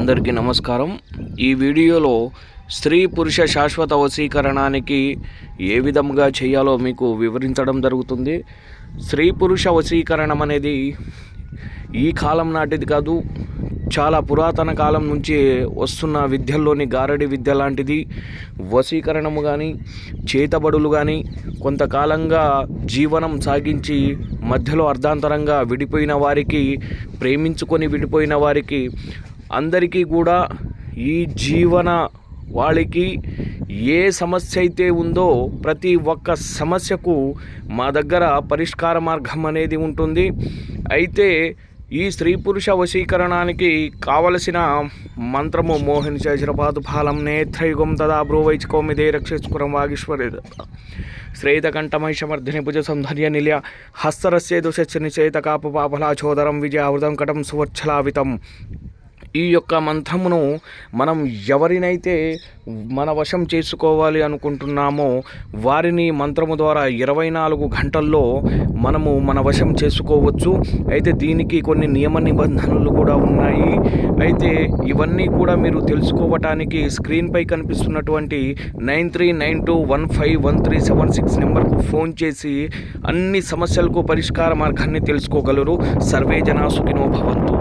అందరికీ నమస్కారం. ఈ వీడియోలో స్త్రీ పురుష శాశ్వత వశీకరణానికి ఏ విధంగా చేయాలో మీకు వివరించడం జరుగుతుంది. స్త్రీ పురుష వశీకరణం అనేది ఈ కాలం నాటిది కాదు, చాలా పురాతన కాలం నుంచి వస్తున్న విద్యల్లోని గారడి విద్య లాంటిది. వశీకరణము కానీ చేతబడులు కానీ కొంతకాలంగా జీవనం సాగించి మధ్యలో అర్ధాంతరంగా విడిపోయిన వారికి, ప్రేమించుకొని విడిపోయిన వారికి అందరికీ కూడా ఈ జీవన వాళ్ళకి ఏ సమస్య అయితే ఉందో ప్రతి ఒక్క సమస్యకు మా దగ్గర పరిష్కార మార్గం అనేది ఉంటుంది. అయితే ఈ స్త్రీ పురుష వశీకరణానికి కావలసిన మంత్రము మోహిని శైశరపాదు ఫాలం నేత్రయుగం తదా బ్రోవైచికోమిదే రక్షిస్కురం వాగీశ్వరి శ్రేతకంఠమైషమర్ధిని భుజ సౌందర్య నిలయ హస్తరస్యే దుషస్య నిచేత కాప పాపలాచోదరం విజయావృతం కటం సువర్చలావితం. ఈ యొక్క మంత్రమును మనం ఎవరినైతే మన వశం చేసుకోవాలి అనుకుంటున్నామో వారిని మంత్రము ద్వారా 24 గంటల్లో మనము మన వశం చేసుకోవచ్చు. అయితే దీనికి కొన్ని నియమ నిబంధనలు కూడా ఉన్నాయి. అయితే ఇవన్నీ కూడా మీరు తెలుసుకోవటానికి స్క్రీన్పై కనిపిస్తున్నటువంటి 9392151376 నెంబర్కు ఫోన్ చేసి అన్ని సమస్యలకు పరిష్కార మార్గాన్ని తెలుసుకోగలరు. సర్వే జనా సుఖినో భవంతు.